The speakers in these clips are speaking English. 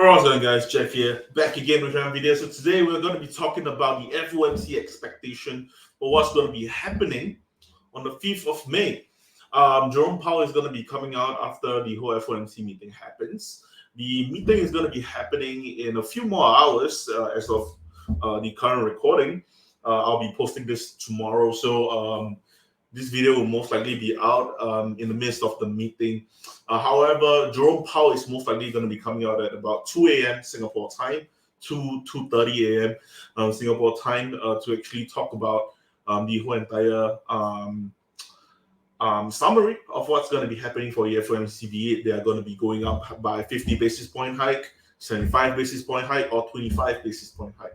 What's going on, guys? Jeff here, back again with another video. So today we're going to be talking about the FOMC expectation for what's going to be happening on the 5th of May. Jerome Powell is going to be coming out after the whole FOMC meeting happens. The meeting is going to be happening in a few more hours as of the current recording. I'll be posting this tomorrow. So this video will most likely be out in the midst of the meeting. However, Jerome Powell is most likely going to be coming out at about 2 a.m. Singapore time, 2:30 a.m. Singapore time to actually talk about the whole entire summary of what's going to be happening for the FOMC. They are going to be going up by 50 basis point hike, 75 basis point hike, or 25 basis point hike.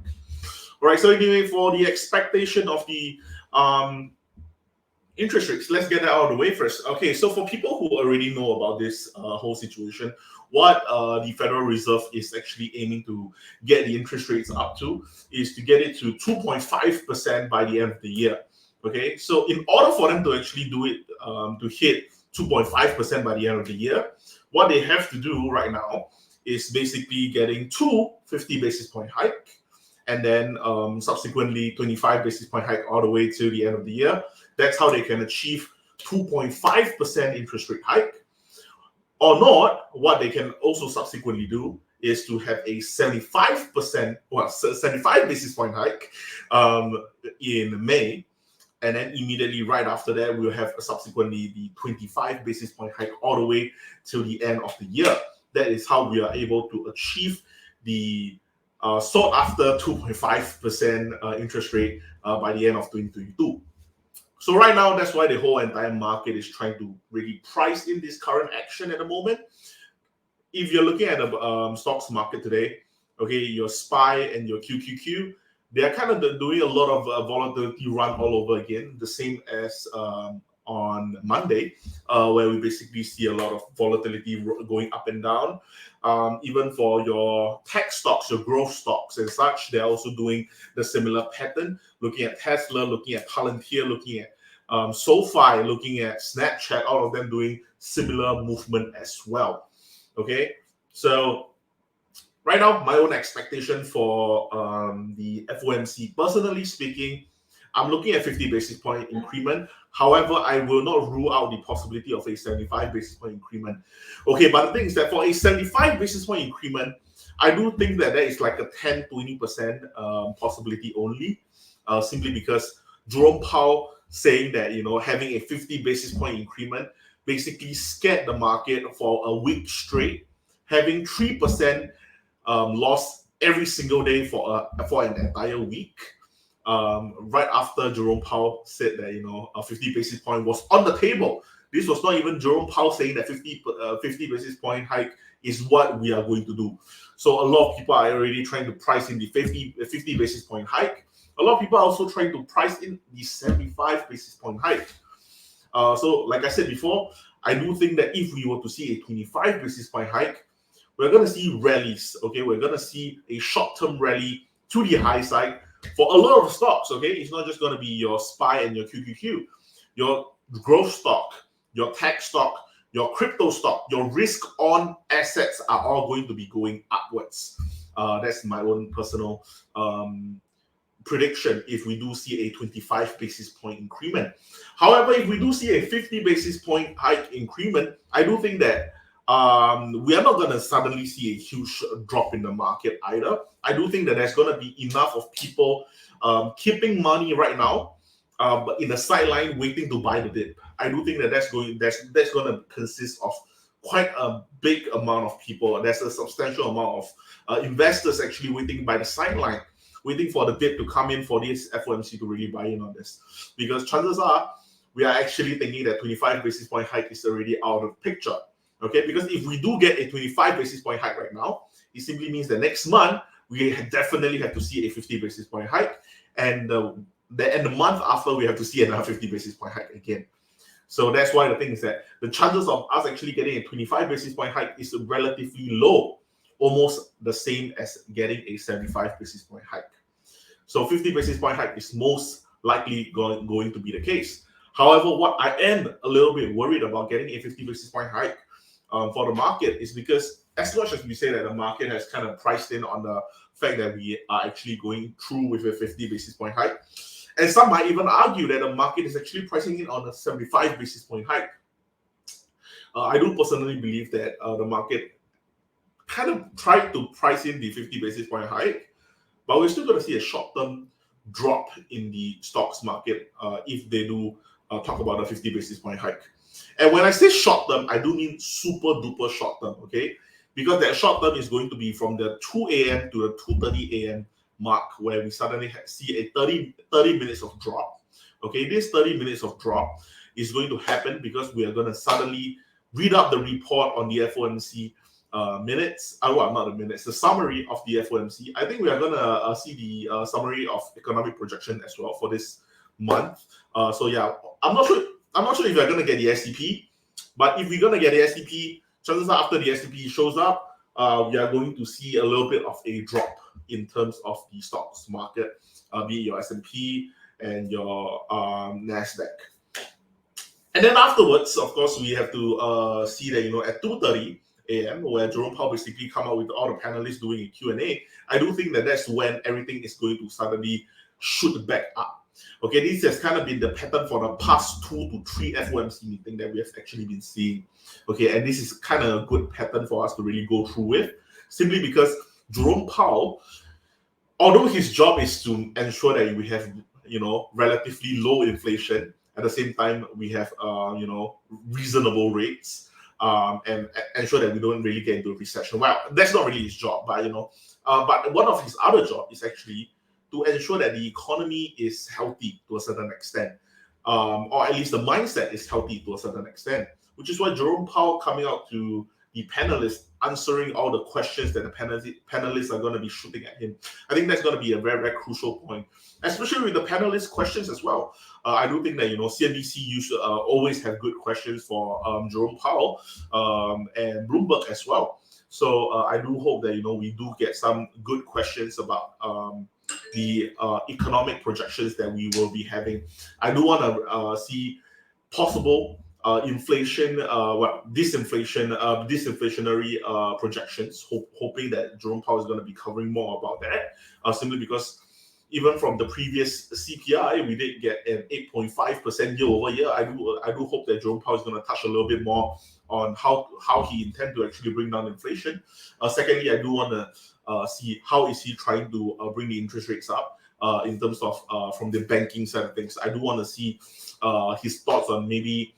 All right, so anyway, for the expectation of the interest rates, let's get that out of the way first. Okay, so for people who already know about this whole situation, what the Federal Reserve is actually aiming to get the interest rates up to is to get it to 2.5% by the end of the year. Okay, so in order for them to actually do it, to hit 2.5% by the end of the year, what they have to do right now is basically getting 50 basis point hike, and then subsequently 25 basis point hike all the way to the end of the year. That's how they can achieve 2.5% interest rate hike. Or not, what they can also subsequently do is to have a 75 basis point hike in May. And then immediately right after that, we'll have subsequently the 25 basis point hike all the way till the end of the year. That is how we are able to achieve the sought after 2.5% interest rate by the end of 2022. So right now, that's why the whole entire market is trying to really price in this current action at the moment. If you're looking at the stocks market today, okay, your SPY and your QQQ, they are kind of doing a lot of volatility run all over again, the same as on Monday, where we basically see a lot of volatility going up and down. Even for your tech stocks, your growth stocks and such, they're also doing the similar pattern, looking at Tesla, looking at Palantir, looking at SoFi, looking at Snapchat, all of them doing similar movement as well. Okay, so right now, my own expectation for the FOMC, personally speaking, I'm looking at 50 basis point increment. However, I will not rule out the possibility of a 75 basis point increment. Okay, but the thing is that for a 75 basis point increment, I do think that there is like a 10-20% possibility only, simply because Jerome Powell saying that, having a 50 basis point increment basically scared the market for a week straight, having 3% loss every single day for an entire week. Right after Jerome Powell said that a 50 basis point was on the table. This was not even Jerome Powell saying that 50 basis point hike is what we are going to do. So a lot of people are already trying to price in the 50 basis point hike. A lot of people are also trying to price in the 75 basis point hike. So like I said before, I do think that if we were to see a 25 basis point hike, we're going to see rallies. Okay, we're going to see a short-term rally to the high side for a lot of stocks. Okay, it's not just going to be your SPY and your QQQ, your growth stock, your tech stock, your crypto stock, your risk-on assets are all going to be going upwards. That's my own personal prediction if we do see a 25 basis point increment. However, if we do see a 50 basis point hike increment, I do think that we are not going to suddenly see a huge drop in the market either. I do think that there's going to be enough of people keeping money right now, but in the sideline waiting to buy the dip. I do think that that's going to consist of quite a big amount of people. There's a substantial amount of investors actually waiting by the sideline, waiting for the dip to come in for this FOMC to really buy in on this. Because chances are we are actually thinking that 25 basis point hike is already out of the picture. Okay, because if we do get a 25 basis point hike right now, it simply means that next month we definitely have to see a 50 basis point hike, and the month after we have to see another 50 basis point hike again. So that's why the thing is that the chances of us actually getting a 25 basis point hike is relatively low, almost the same as getting a 75 basis point hike. So 50 basis point hike is most likely going to be the case. However, what I am a little bit worried about getting a 50 basis point hike for the market is because as much as we say that the market has kind of priced in on the fact that we are actually going through with a 50 basis point hike, and some might even argue that the market is actually pricing in on a 75 basis point hike. I do personally believe that the market kind of tried to price in the 50 basis point hike, but we're still going to see a short-term drop in the stocks market if they do talk about a 50 basis point hike. And when I say short-term, I do mean super duper short-term, okay? Because that short-term is going to be from the 2 a.m. to the 2:30 a.m. mark, where we suddenly see a 30 minutes of drop. Okay, this 30 minutes of drop is going to happen because we are going to suddenly read out the report on the FOMC minutes. Well, not the minutes, the summary of the FOMC. I think we are going to see the summary of economic projection as well for this month. So yeah, I'm not sure if we're going to get the STP, but if we're going to get the STP, chances are after the STP shows up, we are going to see a little bit of a drop in terms of the stocks market, be it your S&P and your NASDAQ. And then afterwards, of course, we have to see that, at 2:30 a.m., where Jerome Powell basically come out with all the panelists doing a Q&A, I do think that that's when everything is going to suddenly shoot back up. Okay, this has kind of been the pattern for the past 2 to 3 FOMC meetings that we have actually been seeing. Okay, and this is kind of a good pattern for us to really go through with, simply because Jerome Powell, although his job is to ensure that we have, relatively low inflation, at the same time we have, reasonable rates, and ensure that we don't really get into a recession. Well, that's not really his job, but but one of his other jobs is actually to ensure that the economy is healthy to a certain extent, or at least the mindset is healthy to a certain extent, which is why Jerome Powell coming out to the panelists, answering all the questions that the panelists are going to be shooting at him. I think that's going to be a very, very crucial point, especially with the panelists' questions as well. I do think that, CNBC used to always have good questions for Jerome Powell and Bloomberg as well. So I do hope that, we do get some good questions about the economic projections that we will be having. I do want to see possible inflation, disinflationary projections, hoping that Jerome Powell is going to be covering more about that, simply because even from the previous CPI, we did get an 8.5% year over year. I do hope that Jerome Powell is going to touch a little bit more on how he intends to actually bring down inflation. Secondly, I do want to see how is he trying to bring the interest rates up in terms of from the banking side of things. I do want to see his thoughts on maybe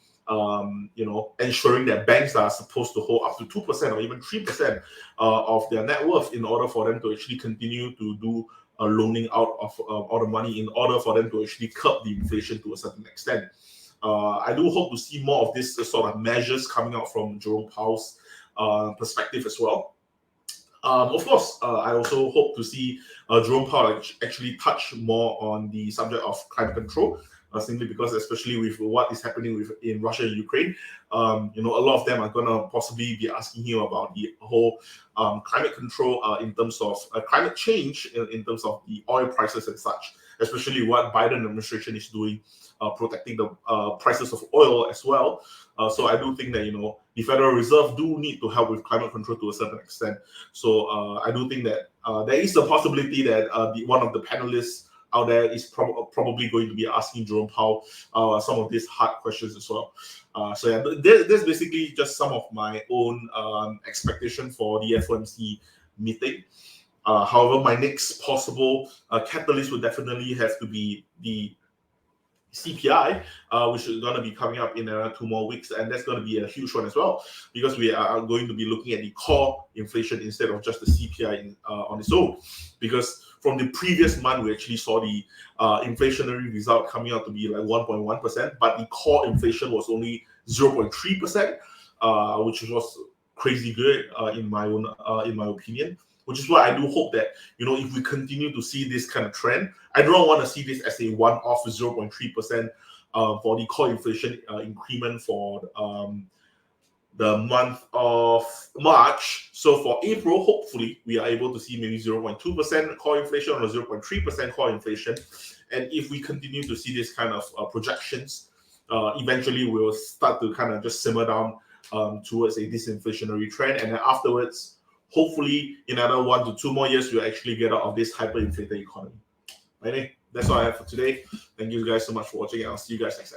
ensuring that banks are supposed to hold up to 2% or even 3% of their net worth in order for them to actually continue to do loaning out of all the money in order for them to actually curb the inflation to a certain extent. I do hope to see more of this sort of measures coming out from Jerome Powell's perspective as well. Of course, I also hope to see Jerome Powell actually touch more on the subject of climate control, simply because, especially with what is happening in Russia and Ukraine, a lot of them are going to possibly be asking him about the whole climate control in terms of climate change, in terms of the oil prices and such, especially what Biden administration is doing, protecting the prices of oil as well. So I do think that, the Federal Reserve do need to help with climate control to a certain extent. So I do think that there is a possibility that one of the panelists out there is probably going to be asking Jerome Powell some of these hard questions as well. So yeah, there's basically just some of my own expectation for the FOMC meeting. However, my next possible catalyst would definitely have to be the CPI, which is going to be coming up in around 2 more weeks, and that's going to be a huge one as well, because we are going to be looking at the core inflation instead of just the CPI on its own. Because from the previous month, we actually saw the inflationary result coming out to be like 1.1%, but the core inflation was only 0.3%, which was crazy good in my opinion. Which is why I do hope that, if we continue to see this kind of trend, I don't want to see this as a one-off 0.3% for the core inflation increment for the month of March. So for April, hopefully, we are able to see maybe 0.2% core inflation or 0.3% core inflation. And if we continue to see this kind of projections, eventually we'll start to kind of just simmer down towards a disinflationary trend, and then afterwards, hopefully, in another 1 to 2 more years, we'll actually get out of this hyperinflated economy. Anyway, that's all I have for today. Thank you guys so much for watching, and I'll see you guys next time.